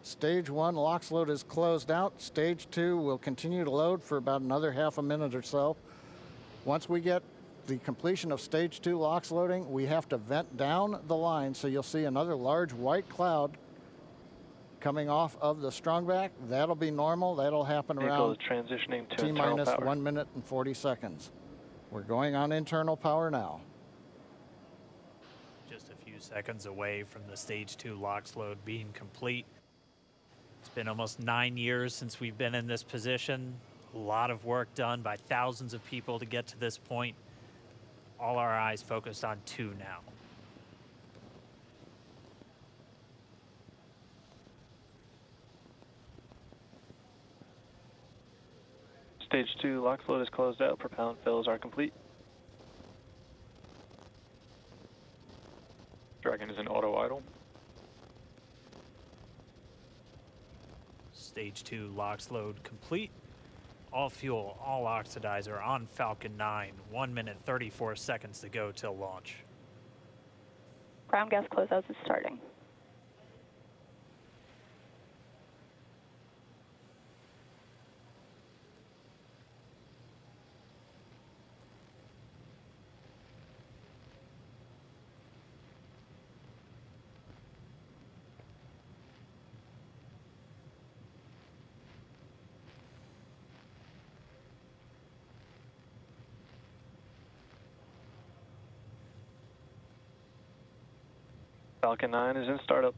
Stage 1 LOX load is closed out. Stage 2 will continue to load for about another half a minute or so. Once we get the completion of Stage 2 LOX loading, we have to vent down the line, so you'll see another large white cloud coming off of the strongback. That'll be normal. That'll happen around transitioning to T-minus 1 minute and 40 seconds. We're going on internal power now. Just a few seconds away from the Stage 2 LOX load being complete. It's been almost 9 years since we've been in this position. A lot of work done by thousands of people to get to this point. All our eyes focused on 2 now. Stage 2 LOX load is closed out. Propellant fills are complete. Dragon is in auto idle. Stage 2 LOX load complete. All fuel, all oxidizer on Falcon 9. 1 minute, 34 seconds to go till launch. Ground gas closeouts is starting. Falcon 9 is in startup.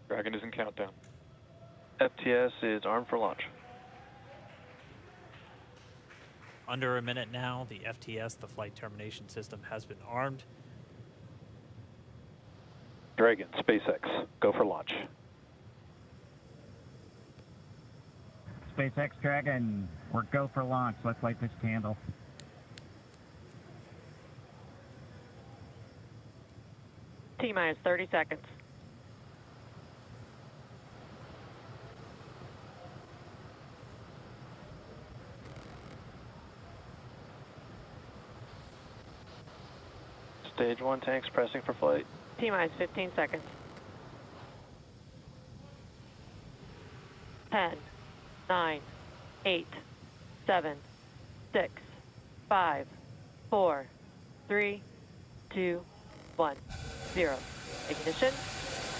Dragon is in countdown. FTS is armed for launch. Under a minute now, the FTS, the flight termination system, has been armed. Dragon, SpaceX, go for launch. SpaceX Dragon, we're go for launch. Let's light this candle. T-minus 30 seconds. Stage 1 tanks pressing for flight. T-minus 15 seconds. 10, 9, 8, 7, 6, 5, 4, 3, 2, 1, 0. Ignition.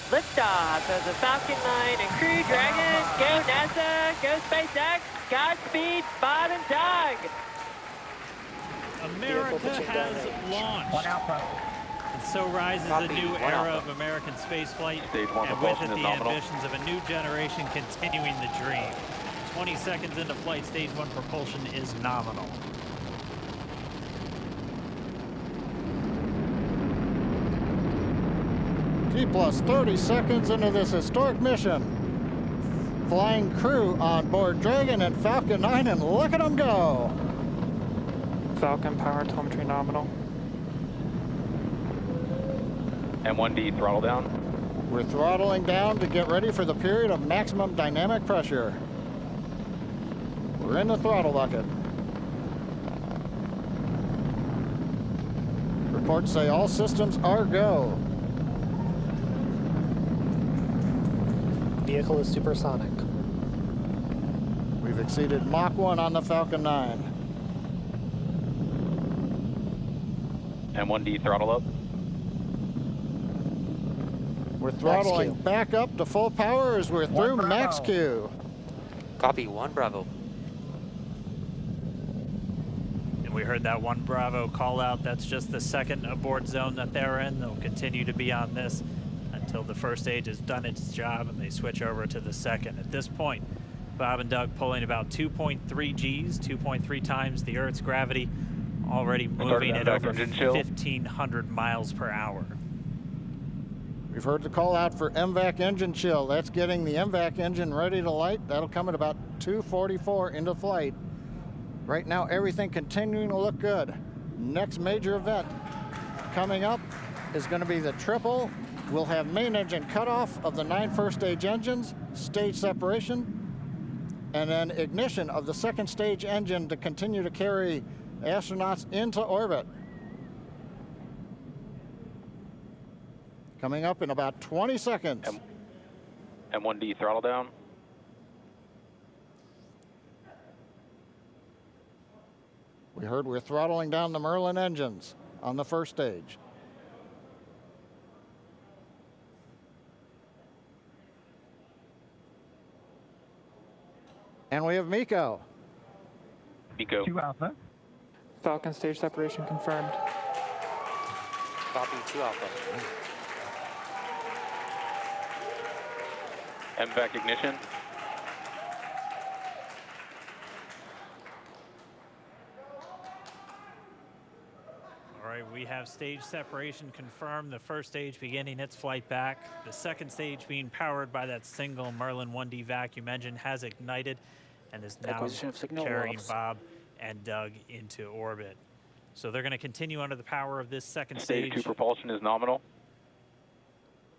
Liftoff of the Falcon 9 and Crew Dragon. Go NASA, go SpaceX. Godspeed, Bob and Doug. America has launched. And so rises a new era of American spaceflight, and with it the ambitions of a new generation continuing the dream. 20 seconds into flight, Stage 1 propulsion is nominal. T plus 30 seconds into this historic mission. Flying crew on board Dragon and Falcon 9, and look at them go. Falcon power telemetry nominal. M1D throttle down. We're throttling down to get ready for the period of maximum dynamic pressure. We're in the throttle bucket. Reports say all systems are go. Vehicle is supersonic. We've exceeded Mach 1 on the Falcon 9. M1D throttle up. We're throttling back up to full power as we're through max Q. Copy, 1 Bravo. And we heard that 1 Bravo call out. That's just the second abort zone that they're in. They'll continue to be on this until the first stage has done its job and they switch over to the second. At this point, Bob and Doug pulling about 2.3 Gs, 2.3 times the Earth's gravity, already moving at over 1,500 miles per hour. We've heard the call out for MVAC engine chill. That's getting the MVAC engine ready to light. That'll come at about 2:44 into flight. Right now, everything continuing to look good. Next major event coming up is going to be the triple. We'll have main engine cutoff of the 9 first stage engines, stage separation, and then ignition of the second stage engine to continue to carry astronauts into orbit. Coming up in about 20 seconds. M1D throttle down. We heard we're throttling down the Merlin engines on the first stage. And we have Miko. Miko. 2 Alpha. Falcon stage separation confirmed. Copy 2 Alpha. MVAC ignition. All right, we have stage separation confirmed. The first stage beginning its flight back. The second stage being powered by that single Merlin 1D vacuum engine has ignited and is now Acquisition of signal carrying loss. Bob and Doug into orbit. So they're going to continue under the power of this second Stage stage, 2 propulsion is nominal.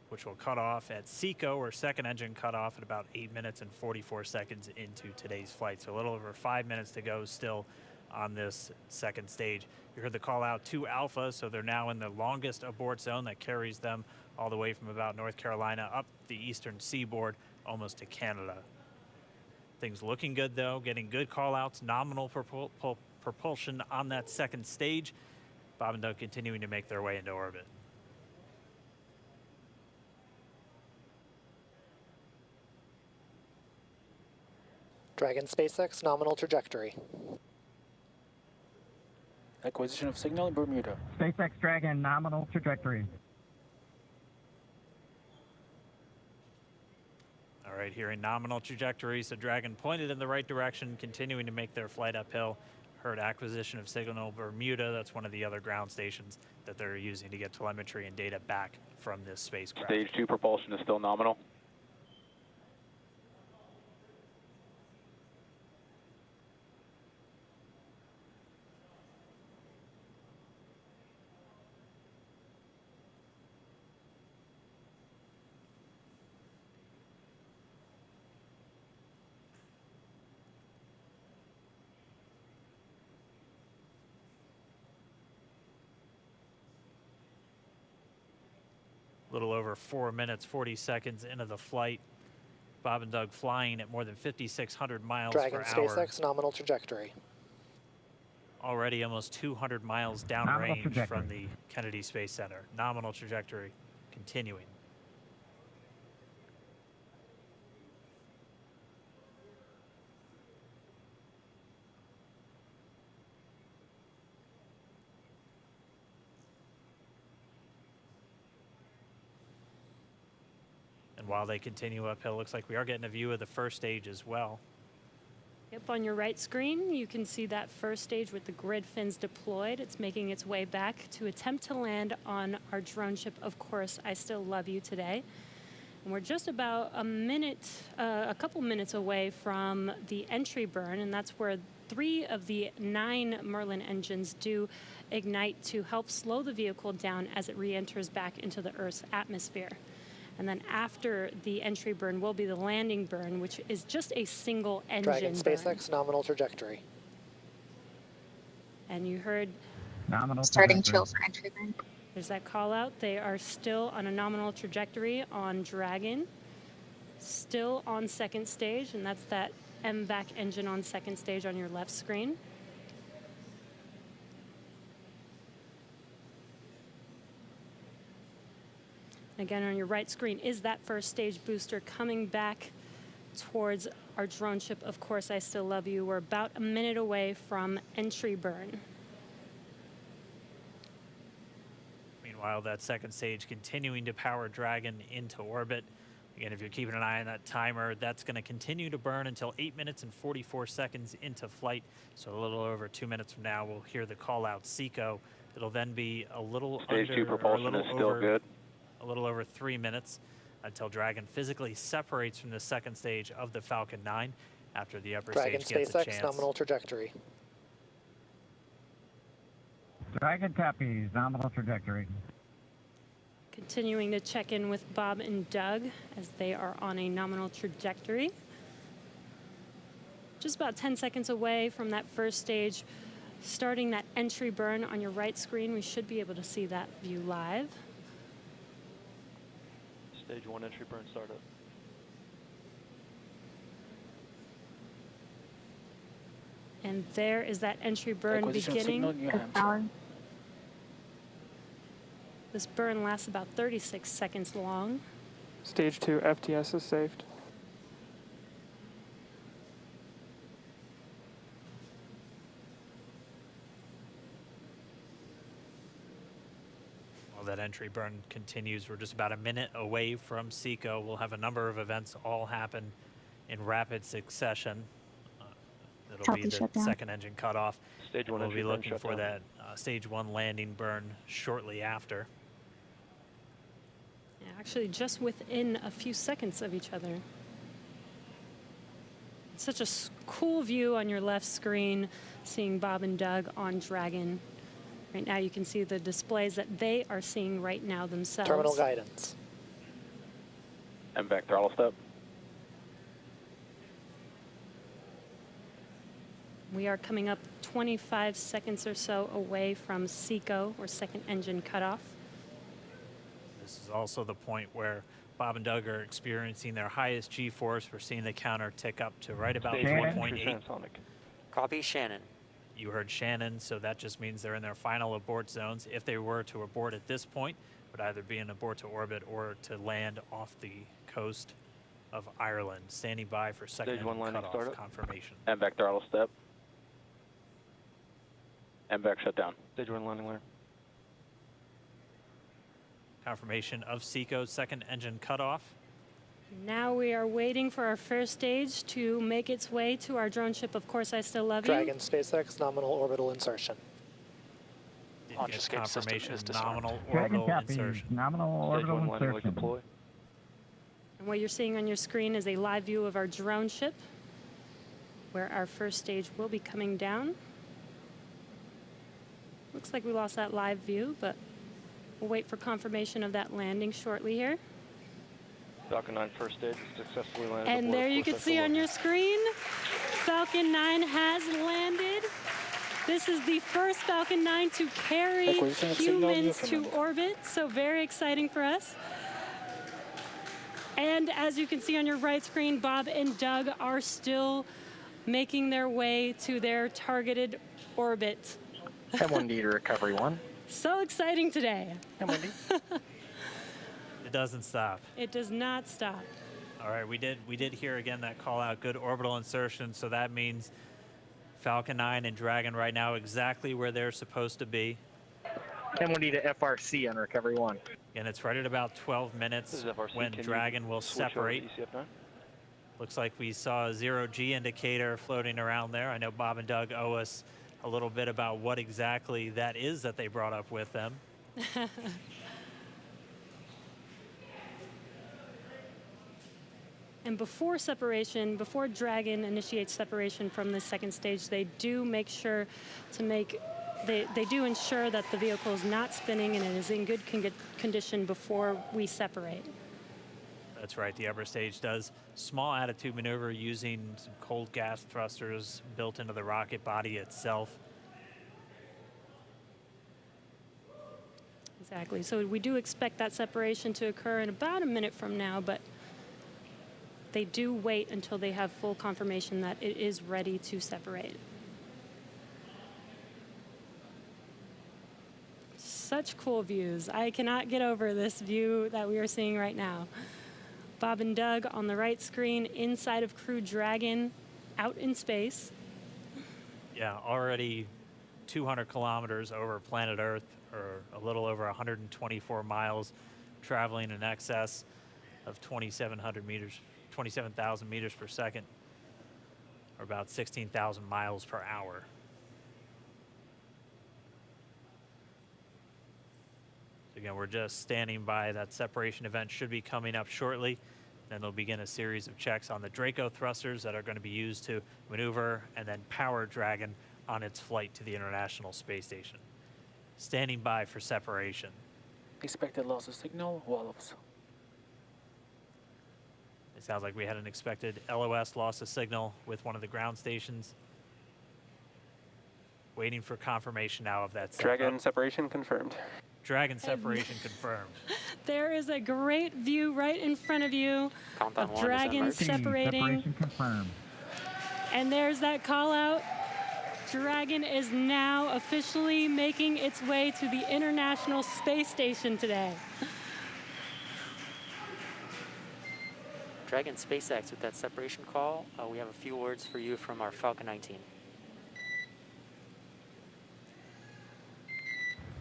which will cut off at SECO, or second engine cut off at about 8 minutes and 44 seconds into today's flight. So a little over 5 minutes to go still on this second stage. You heard the call out to Alpha, so they're now in the longest abort zone that carries them all the way from about North Carolina up the eastern seaboard almost to Canada. Things looking good though, getting good call outs, nominal propulsion on that second stage. Bob and Doug continuing to make their way into orbit. Dragon SpaceX nominal trajectory. Acquisition of signal in Bermuda. SpaceX Dragon nominal trajectory. All right, here in nominal trajectory, so Dragon pointed in the right direction, continuing to make their flight uphill. Heard acquisition of signal Bermuda. That's one of the other ground stations that they're using to get telemetry and data back from this spacecraft. Stage 2 propulsion is still nominal. A little over 4 minutes, 40 seconds into the flight. Bob and Doug flying at more than 5,600 miles Dragon per hour. SpaceX nominal trajectory. Already almost 200 miles downrange from the Kennedy Space Center. Nominal trajectory continuing. And while they continue uphill, looks like we are getting a view of the first stage as well. Yep, on your right screen, you can see that first stage with the grid fins deployed. It's making its way back to attempt to land on our drone ship, Of Course I Still Love You today. And we're just about a couple minutes away from the entry burn, and that's where 3 of the 9 Merlin engines do ignite to help slow the vehicle down as it re-enters back into the Earth's atmosphere. And then after the entry burn will be the landing burn, which is just a single engine Dragon SpaceX burn. nominal trajectory. And you heard Nominal Starting trajectory. chill for entry burn. there's that call out. They are still on a nominal trajectory on Dragon, still on second stage, and that's that MVAC engine on second stage on your left screen. Again, on your right screen is that first stage booster coming back towards our drone ship, Of Course I Still Love You. We're about a minute away from entry burn. Meanwhile, that second stage continuing to power Dragon into orbit. Again, if you're keeping an eye on that timer, that's going to continue to burn until 8 minutes and 44 seconds into flight. So a little over 2 minutes from now, we'll hear the call out SECO. It'll then be a little Stage 2 under, propulsion is still good. a little over 3 minutes until Dragon physically separates from the second stage of the Falcon 9 after the upper Dragon stage gets a SpaceX chance. nominal trajectory. Dragon copies nominal trajectory. Continuing to check in with Bob and Doug as they are on a nominal trajectory. Just about 10 seconds away from that first stage, starting that entry burn on your right screen. We should be able to see that view live. Stage 1 entry burn startup. And there is that entry burn Acquisition of signal, beginning. New Hampshire. This burn lasts about 36 seconds long. Stage 2 FTS is saved. While that entry burn continues, we're just about a minute away from SECO. We'll have a number of events all happen in rapid succession. It'll be the second engine cutoff. Stage 1 We'll be entry burn looking shut for down. that stage 1 landing burn shortly after. Yeah, actually, just within a few seconds of each other. It's such a cool view on your left screen, seeing Bob and Doug on Dragon. Right now, you can see the displays that they are seeing right now themselves. Terminal guidance. MVAC throttle step. We are coming up 25 seconds or so away from SECO, or second engine cutoff. This is also the point where Bob and Doug are experiencing their highest G-force. We're seeing the counter tick up to right about Stage 1.8. transonic. Copy Shannon. You heard Shannon, so that just means they're in their final abort zones. If they were to abort at this point, it would either be an abort to orbit or to land off the coast of Ireland. Standing by for second Stage 1 engine landing cutoff startup. confirmation. MVAC throttle step. MVAC shut down. Stage 1 landing learn. Confirmation of SECO's second engine cutoff. Now we are waiting for our first stage to make its way to our drone ship. Of course, I still love you. Dragon SpaceX nominal orbital insertion. Did Launch get escape system confirmation is disarmed. nominal Dragon orbital copy. insertion. Nominal Stage orbital 1 landing leg insertion. deploy. And what you're seeing on your screen is a live view of our drone ship, where our first stage will be coming down. Looks like we lost that live view, but we'll wait for confirmation of that landing shortly here. Falcon 9 first stage successfully landed. And aboard there you course can see on your screen, Falcon 9 has landed. This is the first Falcon 9 to carry Acquisition of signal, humans to Newfoundland. orbit, so very exciting for us. And as you can see on your right screen, Bob and Doug are still making their way to their targeted orbit. M1D to recovery 1. So exciting today. M1D. It doesn't stop. It does not stop. All right, we did hear again that call out, good orbital insertion, so that means Falcon 9 and Dragon right now exactly where they're supposed to be. M1D to FRC on recovery 1. And it's right at about 12 minutes This is FRC. when Can you Dragon will switch over to separate. ECF9? Looks like we saw a 0G indicator floating around there. I know Bob and Doug owe us a little bit about what exactly that is that they brought up with them. And before separation, before Dragon initiates separation from the second stage, they do make sure to they do ensure that the vehicle is not spinning and it is in good condition before we separate. That's right, the upper stage does small attitude maneuver using some cold gas thrusters built into the rocket body itself. Exactly, so we do expect that separation to occur in about a minute from now, but they do wait until they have full confirmation that it is ready to separate. Such cool views. I cannot get over this view that we are seeing right now. Bob and Doug on the right screen, inside of Crew Dragon, out in space. Yeah, already 200 kilometers over planet Earth, or a little over 124 miles, traveling in excess of 2,700 meters. 27,000 meters per second, or about 16,000 miles per hour. So again, we're just standing by. That separation event should be coming up shortly. Then they'll begin a series of checks on the Draco thrusters that are going to be used to maneuver and then power Dragon on its flight to the International Space Station. Standing by for separation. Expected loss of signal, Wallops. It sounds like we had an expected LOS loss of signal with one of the ground stations. Waiting for confirmation now of that setup. Dragon separation confirmed. Dragon separation confirmed. There is a great view right in front of you Countdown of 1 is Dragon emerged. separating. Separation confirmed. And there's that call out Dragon is now officially making its way to the International Space Station today. Dragon SpaceX with that separation call. We have a few words for you from our Falcon 19.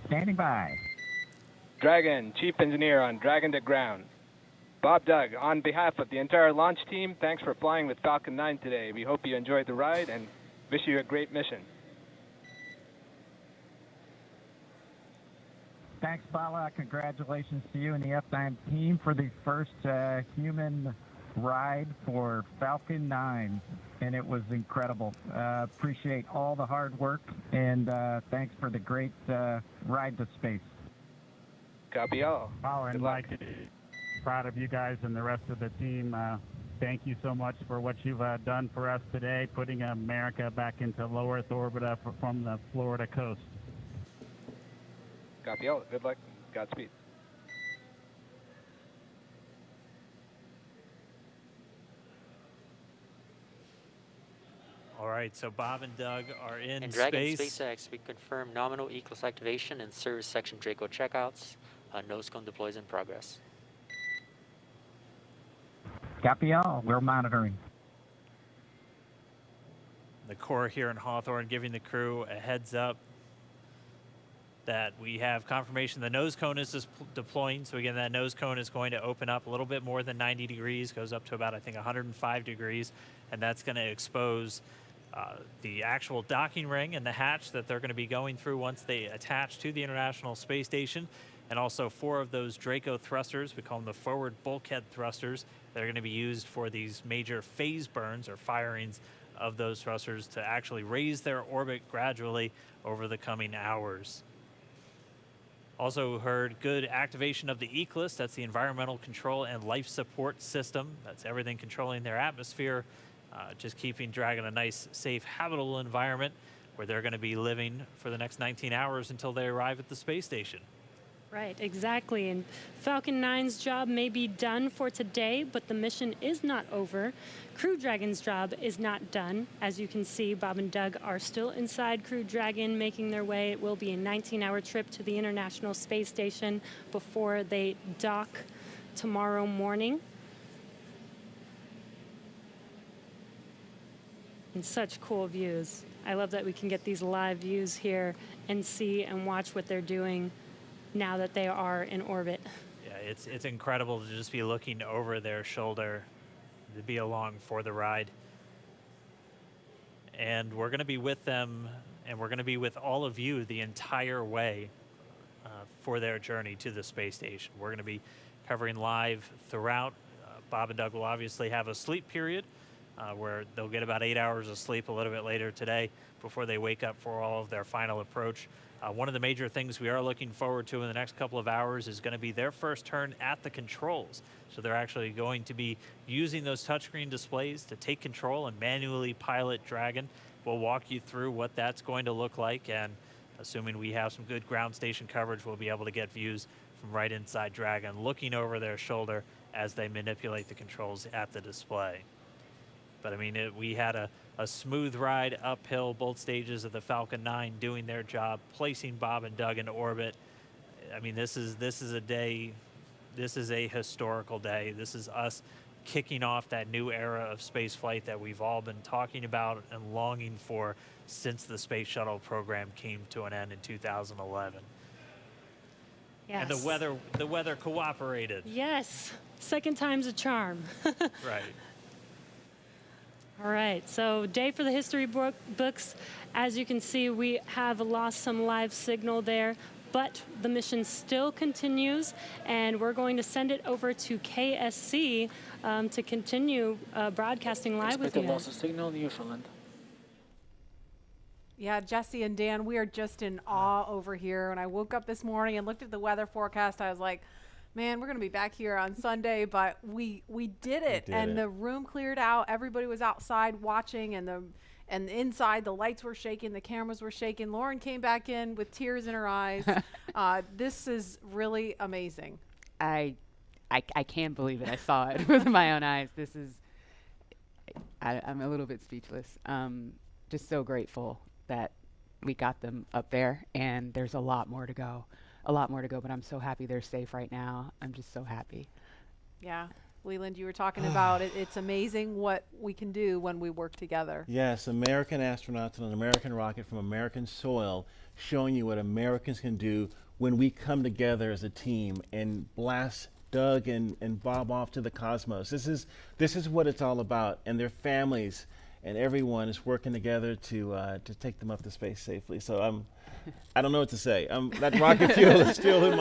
Standing by. Dragon, Chief Engineer on Dragon to Ground. Bob Doug, on behalf of the entire launch team, thanks for flying with Falcon 9 today. We hope you enjoyed the ride and wish you a great mission. Thanks, Bala. Congratulations to you and the F9 team for the first human ride for Falcon 9, and it was incredible. Appreciate all the hard work, and thanks for the great ride to space. Copy all. Power and Mike, proud of you guys and the rest of the team. Thank you so much for what you've done for us today, putting America back into low Earth orbit from the Florida coast. Copy all. Good luck. Godspeed. All right, so Bob and Doug are in And Dragon space. SpaceX, we confirm nominal ECLS activation and service section Draco checkouts. Nose cone deploys in progress. Copy all. We're monitoring. The Corps here in Hawthorne giving the crew a heads up that we have confirmation the nose cone is deploying. So again, that nose cone is going to open up a little bit more than 90 degrees, goes up to about, I think, 105 degrees, and that's going to expose the actual docking ring and the hatch that they're going to be going through once they attach to the International Space Station, and also 4 of those Draco thrusters, we call them the forward bulkhead thrusters, that are going to be used for these major phase burns or firings of those thrusters to actually raise their orbit gradually over the coming hours. Also heard good activation of the ECLS, that's the Environmental Control and Life Support System. That's everything controlling their atmosphere, just keeping Dragon a nice, safe, habitable environment where they're going to be living for the next 19 hours until they arrive at the space station. Right, exactly. And Falcon 9's job may be done for today, but the mission is not over. Crew Dragon's job is not done. As you can see, Bob and Doug are still inside Crew Dragon, making their way. It will be a 19-hour trip to the International Space Station before they dock tomorrow morning. And such cool views. I love that we can get these live views here and see and watch what they're doing now that they are in orbit. Yeah, it's incredible to just be looking over their shoulder, to be along for the ride. And we're going to be with them, and we're going to be with all of you the entire way for their journey to the space station. We're going to be covering live throughout. Bob and Doug will obviously have a sleep period where they'll get about 8 hours of sleep a little bit later today before they wake up for all of their final approach. One of the major things we are looking forward to in the next couple of hours is going to be their first turn at the controls. So they're actually going to be using those touchscreen displays to take control and manually pilot Dragon. We'll walk you through what that's going to look like, and assuming we have some good ground station coverage, we'll be able to get views from right inside Dragon, looking over their shoulder as they manipulate the controls at the display. But I mean, we had a smooth ride uphill, both stages of the Falcon 9 doing their job, placing Bob and Doug into orbit. I mean, this is a day, this is a historical day. This is us kicking off that new era of space flight that we've all been talking about and longing for since the Space Shuttle program came to an end in 2011. Yes. And the weather cooperated. Yes, second time's a charm. Right. All right, so day for the history books. As you can see, we have lost some live signal there, but the mission still continues, and we're going to send it over to KSC to continue broadcasting live with you Expected guys. loss of signal, Newfoundland. Yeah, Jesse and Dan, we are just in awe over here. When I woke up this morning and looked at the weather forecast, I was like, man, we're going to be back here on Sunday, but we did it. The room cleared out. Everybody was outside watching, and inside the lights were shaking, the cameras were shaking. Lauren came back in with tears in her eyes. This is really amazing. I can't believe it. I saw it with my own eyes. This is, I'm a little bit speechless. Just so grateful that we got them up there, and there's a lot more to go. A lot more to go, but I'm so happy they're safe right now. I'm just so happy. Yeah. Leland, you were talking about it. It's amazing what we can do when we work together. Yes, American astronauts on an American rocket from American soil, showing you what Americans can do when we come together as a team and blast Doug and Bob off to the cosmos. This is what it's all about, and their families and everyone is working together to take them up to space safely. So I don't know what to say. That rocket fuel is still in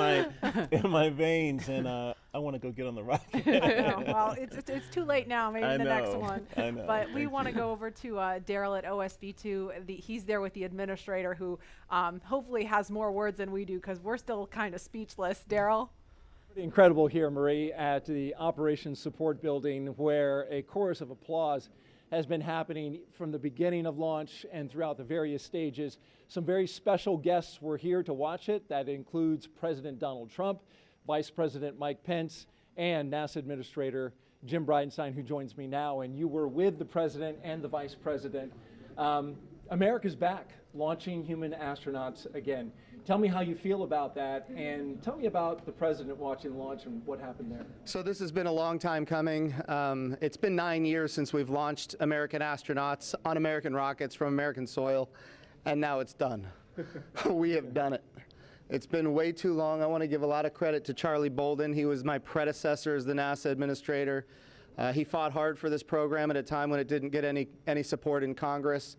my veins, and I want to go get on the rocket. Well, it's too late now. Maybe the next one. I know. But we want to go over to Daryl at OSB2. He's there with the administrator, who hopefully has more words than we do, because we're still kind of speechless. Daryl? Pretty incredible here, Marie, at the Operations Support Building, where a chorus of applause has been happening from the beginning of launch and throughout the various stages. Some very special guests were here to watch it. That includes President Donald Trump, Vice President Mike Pence, and NASA Administrator Jim Bridenstine, who joins me now. And you were with the President and the Vice President. America's back, launching human astronauts again. Tell me how you feel about that, and tell me about the President watching the launch and what happened there. So this has been a long time coming. It's been 9 years since we've launched American astronauts on American rockets from American soil, and now it's done. We have done it. It's been way too long. I want to give a lot of credit to Charlie Bolden. He was my predecessor as the NASA administrator. He fought hard for this program at a time when it didn't get any support in Congress.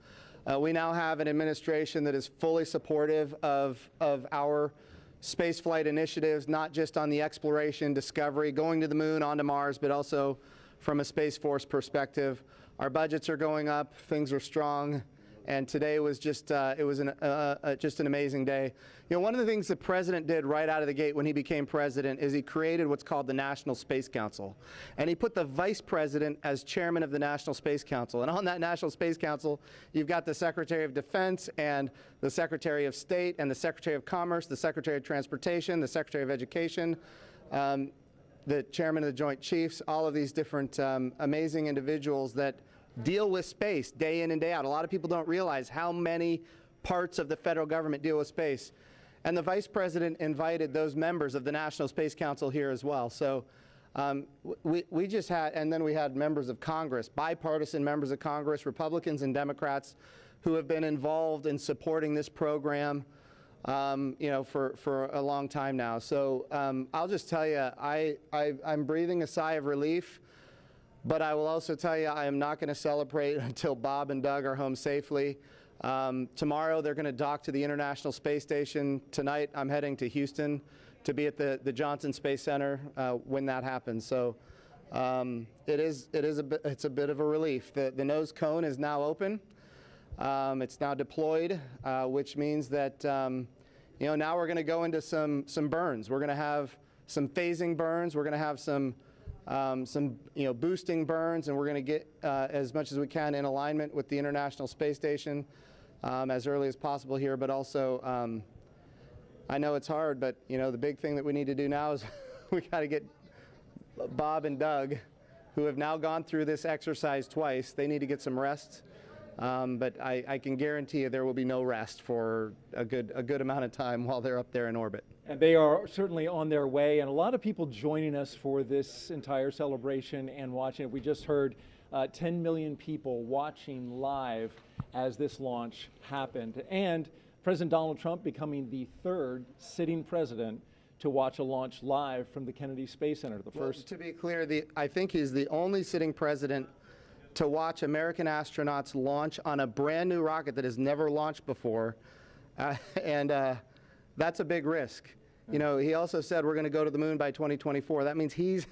We now have an administration that is fully supportive of our spaceflight initiatives, not just on the exploration, discovery, going to the moon, onto Mars, but also from a Space Force perspective. Our budgets are going up, things are strong, and today was just just an amazing day. You know, one of the things the President did right out of the gate when he became President is he created what's called the National Space Council. And he put the Vice President as chairman of the National Space Council. And on that National Space Council, you've got the Secretary of Defense and the Secretary of State and the Secretary of Commerce, the Secretary of Transportation, the Secretary of Education, the Chairman of the Joint Chiefs, all of these different amazing individuals that deal with space day in and day out. A lot of people don't realize how many parts of the federal government deal with space. And the Vice President invited those members of the National Space Council here as well. So we just had, and then we had members of Congress, bipartisan members of Congress, Republicans and Democrats, who have been involved in supporting this program, you know, for a long time now. So I'll just tell you, I'm breathing a sigh of relief, but I will also tell you I am not going to celebrate until Bob and Doug are home safely. Tomorrow they're going to dock to the International Space Station. Tonight I'm heading to Houston to be at the Johnson Space Center when that happens. So it's a bit of a relief. The nose cone is now open. It's now deployed, which means that you know, now we're going to go into some burns. We're going to have some phasing burns. We're going to have some you know, boosting burns, and we're going to get as much as we can in alignment with the International Space Station as early as possible here. But also, I know it's hard, but you know, the big thing that we need to do now is we got to get Bob and Doug, who have now gone through this exercise twice. They need to get some rest. But I can guarantee you there will be no rest for a good amount of time while they're up there in orbit. And they are certainly on their way, and a lot of people joining us for this entire celebration and watching it. We just heard 10 million people watching live as this launch happened, and President Donald Trump becoming the third sitting president to watch a launch live from the Kennedy Space Center. The first. To be clear, I think he's the only sitting president to watch American astronauts launch on a brand new rocket that has never launched before, and that's a big risk. You know, he also said we're going to go to the moon by 2024. That means he's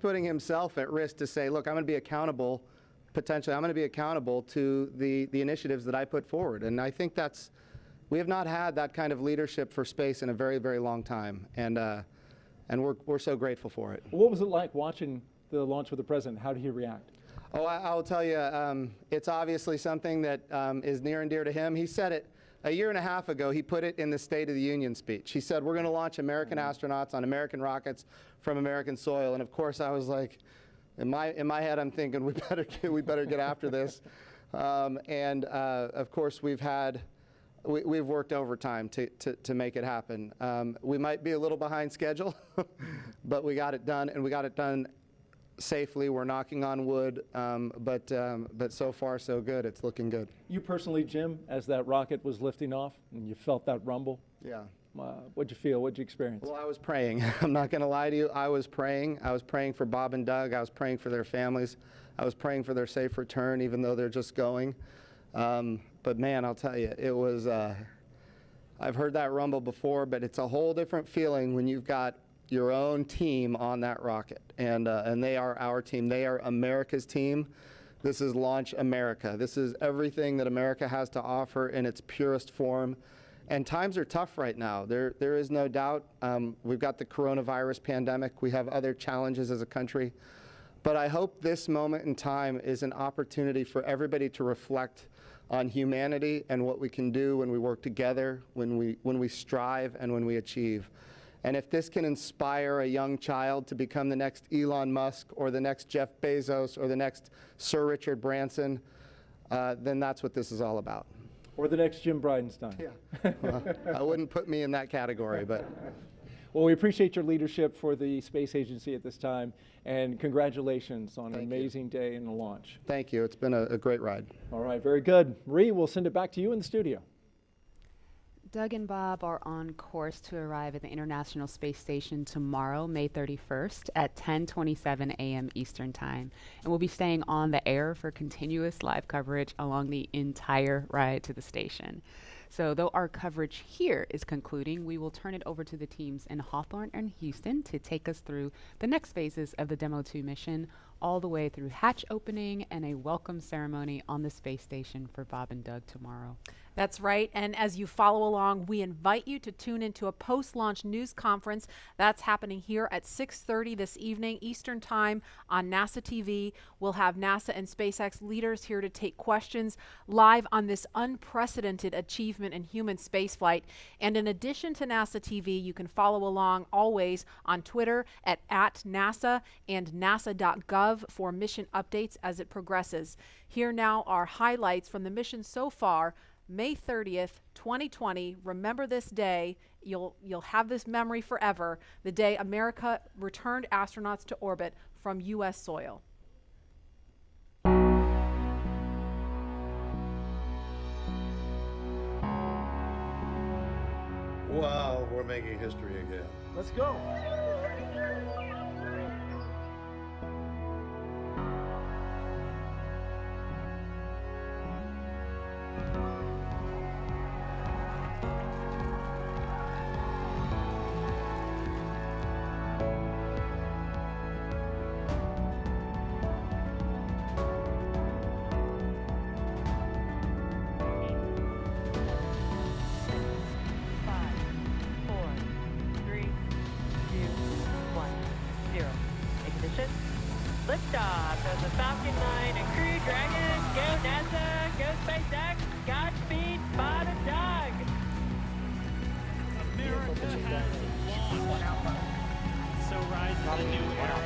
putting himself at risk to say, look, I'm going to be accountable, potentially, I'm going to be accountable to the initiatives that I put forward. And I think we have not had that kind of leadership for space in a very, very long time, and we're so grateful for it. What was it like watching the launch with the president? How did he react? Oh, I'll tell you, it's obviously something that is near and dear to him. He said it a year and a half ago. He put it in the State of the Union speech. He said, we're going to launch American astronauts on American rockets from American soil. And of course, I was like, in my head, I'm thinking, we better get after this. Of course, we've worked overtime to make it happen. We might be a little behind schedule, but we got it done, and we got it done safely. We're knocking on wood, but so far so good. It's looking good. You personally, Jim, as that rocket was lifting off and you felt that rumble? Yeah. What'd you feel? What'd you experience? Well, I was praying. I'm not going to lie to you. I was praying. I was praying for Bob and Doug. I was praying for their families. I was praying for their safe return, even though they're just going. But man, I'll tell you, it was, I've heard that rumble before, but it's a whole different feeling when you've got your own team on that rocket. And they are our team. They are America's team. This is Launch America. This is everything that America has to offer in its purest form. And times are tough right now. There is no doubt. We've got the coronavirus pandemic. We have other challenges as a country. But I hope this moment in time is an opportunity for everybody to reflect on humanity and what we can do when we work together, when we strive, and when we achieve. And if this can inspire a young child to become the next Elon Musk or the next Jeff Bezos or the next Sir Richard Branson, then that's what this is all about. Or the next Jim Bridenstine. Yeah. Well, I wouldn't put me in that category, but. Well, we appreciate your leadership for the space agency at this time, and congratulations on an amazing day in the launch. Thank you. It's been a great ride. All right, very good. Marie, we'll send it back to you in the studio. Doug and Bob are on course to arrive at the International Space Station tomorrow, May 31st at 10:27 a.m. Eastern Time. And we'll be staying on the air for continuous live coverage along the entire ride to the station. So though our coverage here is concluding, we will turn it over to the teams in Hawthorne and Houston to take us through the next phases of the Demo 2 mission, all the way through hatch opening and a welcome ceremony on the space station for Bob and Doug tomorrow. That's right. And as you follow along, we invite you to tune into a post-launch news conference that's happening here at 6:30 this evening Eastern Time on NASA TV. We'll have NASA and SpaceX leaders here to take questions live on this unprecedented achievement in human spaceflight. And in addition to NASA TV, you can follow along always on Twitter at @NASA and nasa.gov for mission updates as it progresses. Here now are highlights from the mission so far. May 30th, 2020. Remember this day. You'll have this memory forever. The day America returned astronauts to orbit from U.S. soil. Wow, we're making history again. Let's go. Liftoff of the Falcon 9 and Crew Dragon. Go NASA, go SpaceX, Godspeed, Bob and Doug. America has launched. So rises a new era.